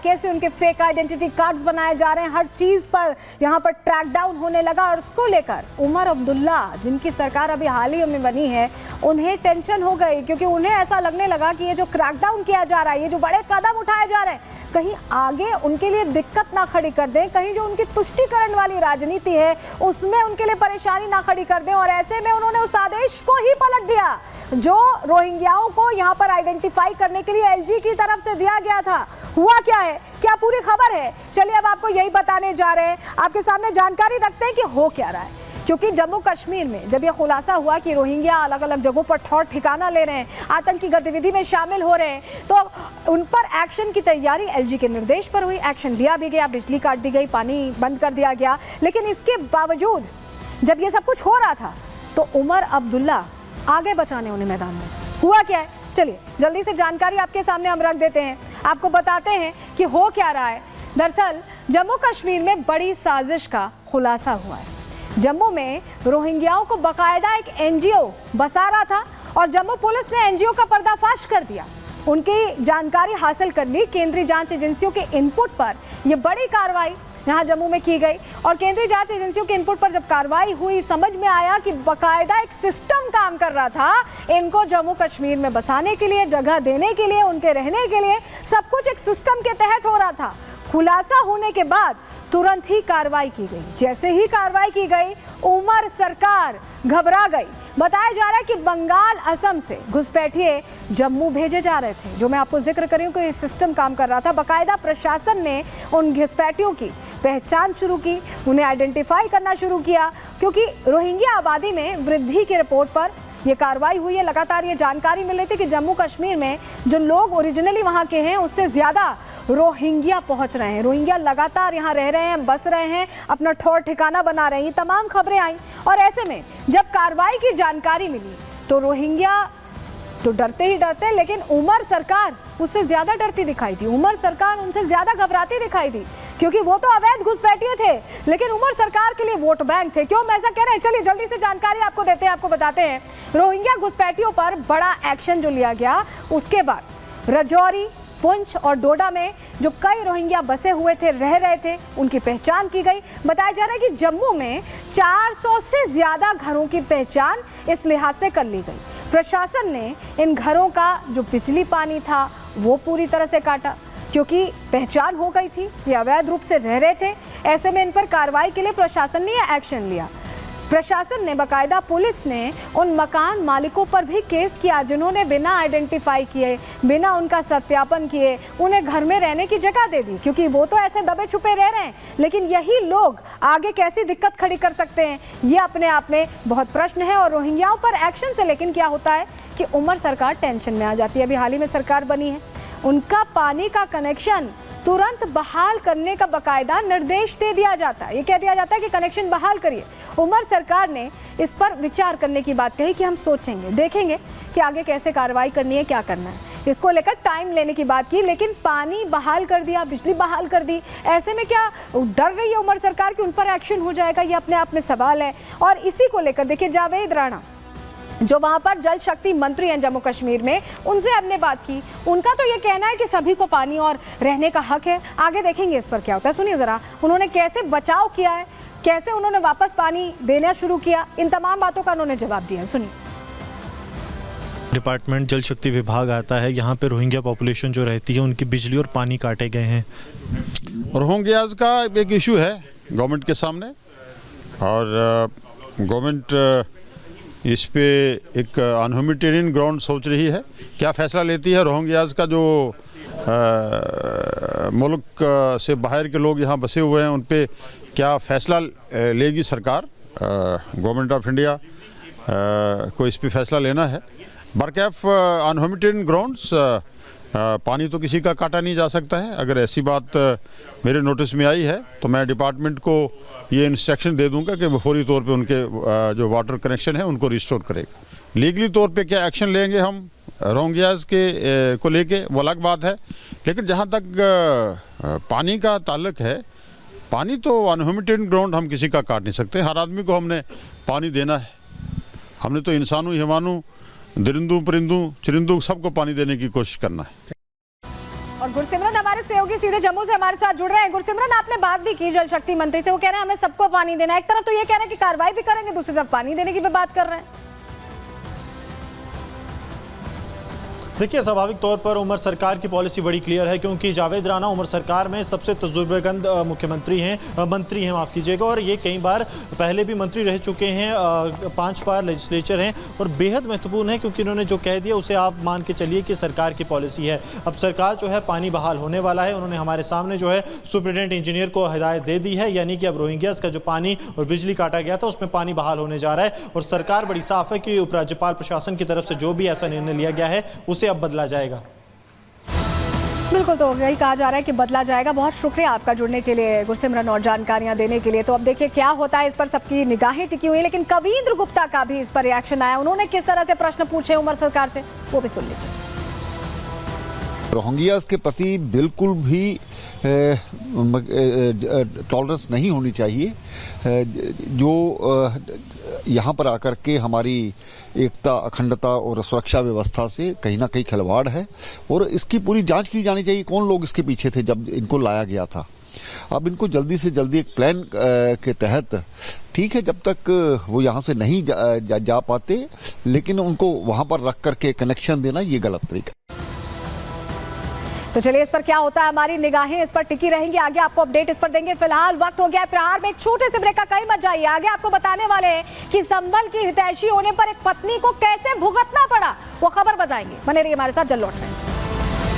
कैसे उनके fake identity cards बनाए जा रहे हैं, हर चीज पर यहाँ पर ट्रैक डाउन होने लगा। और उसको लेकर उमर अब्दुल्ला, जिनकी सरकार अभी हाल ही में बनी है, उन्हें टेंशन हो गई, क्योंकि उन्हें ऐसा लगने लगा कि ये जो क्रैकडाउन किया जा रहा है, ये जो बड़े कदम उठाए जा रहे हैं, कहीं आगे उनके लिए दिक्कत ना खड़ी कर दें, कहीं जो उनकी तुष्टीकरण वाली राजनीति है उसमें उनके लिए परेशानी ना खड़ी कर दें। और ऐसे में उन्होंने उस आदेश को ही पलट दिया जो रोहिंग्याओं को यहाँ पर आइडेंटिफाई करने के लिए एलजी की तरफ से दिया गया था। हुआ क्या है, क्या पूरी खबर है, चलिए अब आपको यही बताने जा रहे हैं, आपके सामने जानकारी रखते हैं कि हो क्या रहा है। क्योंकि जम्मू कश्मीर में जब यह खुलासा हुआ कि रोहिंग्या अलग अलग जगहों पर ठौर ठिकाना ले रहे हैं, आतंकी गतिविधि में शामिल हो रहे हैं, तो उन पर एक्शन की तैयारी एलजी के निर्देश पर हुई। एक्शन लिया भी गया, बिजली काट दी गई, पानी बंद कर दिया गया। लेकिन इसके बावजूद जब ये सब कुछ हो रहा था तो उमर अब्दुल्ला आगे बचाने उन्हें मैदान में। हुआ क्या है, चलिए जल्दी से जानकारी आपके सामने हम रख देते हैं, आपको बताते हैं कि हो क्या रहा है। दरअसल जम्मू कश्मीर में बड़ी साजिश का खुलासा हुआ है। जम्मू में रोहिंग्याओं को बाकायदा एक एनजीओ बसा रहा था और जम्मू पुलिस ने एनजीओ का पर्दाफाश कर दिया। उनकी जानकारी हासिल कर ली। केंद्रीय जांच एजेंसियों के इनपुट पर यह बड़ी कार्रवाई यहाँ जम्मू में की गई और केंद्रीय जांच एजेंसियों के इनपुट पर जब कार्रवाई हुई, समझ में आया कि बाकायदा एक सिस्टम काम कर रहा था इनको जम्मू कश्मीर में बसाने के लिए, जगह देने के लिए, उनके रहने के लिए, सब कुछ एक सिस्टम के तहत हो रहा था। खुलासा होने के बाद तुरंत ही कार्रवाई की गई। जैसे ही कार्रवाई की गई, उमर सरकार घबरा गई। बताया जा रहा है कि बंगाल, असम से घुसपैठिए जम्मू भेजे जा रहे थे। जो मैं आपको जिक्र कर रही हूँ कि सिस्टम काम कर रहा था। बाकायदा प्रशासन ने उन घुसपैठियों की पहचान शुरू की, उन्हें आइडेंटिफाई करना शुरू किया, क्योंकि रोहिंग्या आबादी में वृद्धि की रिपोर्ट पर ये कार्रवाई हुई है। लगातार ये जानकारी मिल रही थी कि जम्मू कश्मीर में जो लोग ओरिजिनली वहाँ के हैं उससे ज़्यादा रोहिंग्या पहुँच रहे हैं। रोहिंग्या लगातार यहाँ रह रहे हैं, बस रहे हैं, अपना ठौर ठिकाना बना रहे हैं। ये तमाम खबरें आई और ऐसे में जब कार्रवाई की जानकारी मिली तो रोहिंग्या तो डरते ही डरते, लेकिन उमर सरकार उससे ज़्यादा डरती दिखाई दी। उमर सरकार उनसे ज़्यादा घबराती दिखाई दी, क्योंकि वो तो अवैध घुसपैठिए थे, लेकिन उमर सरकार के लिए वोट बैंक थे। क्यों मैं ऐसा कह रहे हैं, चलिए जल्दी से जानकारी आपको देते हैं, आपको बताते हैं। रोहिंग्या घुसपैठियों पर बड़ा एक्शन जो लिया गया, उसके बाद राजौरी, पुंछ और डोडा में जो कई रोहिंग्या बसे हुए थे, रह रहे थे, उनकी पहचान की गई। बताया जा रहा है कि जम्मू में 400 से ज़्यादा घरों की पहचान इस लिहाज से कर ली गई। प्रशासन ने इन घरों का जो बिजली पानी था वो पूरी तरह से काटा, क्योंकि पहचान हो गई थी, ये अवैध रूप से रह रहे थे। ऐसे में इन पर कार्रवाई के लिए प्रशासन ने यह एक्शन लिया। प्रशासन ने, बाकायदा पुलिस ने उन मकान मालिकों पर भी केस किया जिन्होंने बिना आइडेंटिफाई किए, बिना उनका सत्यापन किए उन्हें घर में रहने की जगह दे दी, क्योंकि वो तो ऐसे दबे छुपे रह रहे हैं। लेकिन यही लोग आगे कैसी दिक्कत खड़ी कर सकते हैं, ये अपने आप में बहुत प्रश्न है। और रोहिंग्याओं पर एक्शन से लेकिन क्या होता है कि उमर सरकार टेंशन में आ जाती है। अभी हाल ही में सरकार बनी है, उनका पानी का कनेक्शन तुरंत बहाल करने का बाकायदा निर्देश दे दिया जाता है। ये कह दिया जाता है कि कनेक्शन बहाल करिए। उमर सरकार ने इस पर विचार करने की बात कही कि हम सोचेंगे, देखेंगे कि आगे कैसे कार्रवाई करनी है, क्या करना है। इसको लेकर टाइम लेने की बात की, लेकिन पानी बहाल कर दिया, बिजली बहाल कर दी। ऐसे में क्या डर रही है उमर सरकार कि उन पर एक्शन हो जाएगा, ये अपने आप में सवाल है। और इसी को लेकर देखिए, जावेद राणा जो वहाँ पर जल शक्ति मंत्री हैं जम्मू कश्मीर में, उनसे हमने बात की। उनका तो ये कहना है कि सभी को पानी और रहने का हक है। आगे देखेंगे इस पर क्या होता है। सुनिए ज़रा उन्होंने कैसे बचाव किया है, कैसे उन्होंने वापस पानी देना शुरू किया, इन तमाम बातों का उन्होंने जवाब दिया है। सुनिए। डिपार्टमेंट जल शक्ति विभाग आता है, यहाँ पे रोहिंग्या पॉपुलेशन जो रहती है उनकी बिजली और पानी काटे गए हैं। रोहिंग्याज का एक इशू है गवर्नमेंट के सामने और गवर्नमेंट इस पे एक अनह्यूमैनिटेरियन ग्राउंड सोच रही है। क्या फैसला लेती है रोहिंग्याज का, जो मुल्क से बाहर के लोग यहाँ बसे हुए हैं, उन पे क्या फैसला लेगी सरकार। गवर्नमेंट ऑफ इंडिया को इस पे फैसला लेना है। बरकैफ अनह्यूमैनिटेरियन ग्राउंड्स, पानी तो किसी का काटा नहीं जा सकता है। अगर ऐसी बात मेरे नोटिस में आई है तो मैं डिपार्टमेंट को ये इंस्ट्रक्शन दे दूंगा कि वो फौरी तौर पे उनके जो वाटर कनेक्शन है उनको रिस्टोर करेगा। लीगली तौर पे क्या एक्शन लेंगे हम रोहिंग्याज के को लेके, वो अलग बात है। लेकिन जहाँ तक पानी का ताल्लुक है, पानी तो अनह्यूमैनिटेरियन ग्राउंड हम किसी का काट नहीं सकते। हर आदमी को हमने पानी देना है। हमने तो इंसानों, हिमानों, दरिंदों, परिंदों, चरिंदों सबको पानी देने की कोशिश करना है। और गुरसिमरन हमारे सहयोगी सीधे जम्मू से हमारे साथ जुड़ रहे हैं। गुरसिमरन, आपने बात भी की जल शक्ति मंत्री से, वो कह रहे हैं हमें सबको पानी देना है। एक तरफ तो ये कह रहे हैं कि कार्रवाई भी करेंगे, दूसरी तरफ पानी देने की भी बात कर रहे हैं। देखिए, स्वाभाविक तौर पर उमर सरकार की पॉलिसी बड़ी क्लियर है, क्योंकि जावेद राणा उमर सरकार में सबसे तजुर्बेकंद मुख्यमंत्री हैं, मंत्री हैं, माफ़ कीजिएगा, और ये कई बार पहले भी मंत्री रह चुके हैं, 5 बार लेजिस्लेचर हैं, और बेहद महत्वपूर्ण है क्योंकि इन्होंने जो कह दिया उसे आप मान के चलिए कि सरकार की पॉलिसी है। अब सरकार जो है पानी बहाल होने वाला है। उन्होंने हमारे सामने जो है सुप्रिटेंडेंट इंजीनियर को हिदायत दे दी है, यानी कि अब रोहिंग्यास का जो पानी और बिजली काटा गया था उसमें पानी बहाल होने जा रहा है, और सरकार बड़ी साफ है कि उपराज्यपाल प्रशासन की तरफ से जो भी ऐसा निर्णय लिया गया है उसे अब बदला जाएगा। बिल्कुल, तो यही कहा जा रहा है कि बदला जाएगा। बहुत शुक्रिया आपका जुड़ने के लिए गुरसिमरन और जानकारियां देने के लिए। तो अब देखिए क्या होता है, इस पर सबकी निगाहें टिकी हुई है, लेकिन कवींद्र गुप्ता का भी इस पर रिएक्शन आया। उन्होंने किस तरह से प्रश्न पूछे उमर सरकार से, वो भी सुन लीजिए। रोहिंग्यास के प्रति बिल्कुल भी टॉलरेंस नहीं होनी चाहिए। जो यहाँ पर आकर के हमारी एकता, अखंडता और सुरक्षा व्यवस्था से कहीं ना कहीं खिलवाड़ है, और इसकी पूरी जांच की जानी चाहिए। कौन लोग इसके पीछे थे जब इनको लाया गया था। अब इनको जल्दी से जल्दी एक प्लान के तहत, ठीक है, जब तक वो यहाँ से नहीं जा पाते, लेकिन उनको वहां पर रख करके कनेक्शन देना ये गलत तरीका। तो चलिए, इस पर क्या होता है, हमारी निगाहें इस पर टिकी रहेंगी। आगे आपको अपडेट इस पर देंगे। फिलहाल वक्त हो गया है प्रहार में एक छोटे से ब्रेक का, कहीं मत जाइए। आगे आपको बताने वाले हैं कि संबल की हितैषी होने पर एक पत्नी को कैसे भुगतना पड़ा, वो खबर बताएंगे। बने रहिए हमारे साथ, जल्द लौट रहे हैं।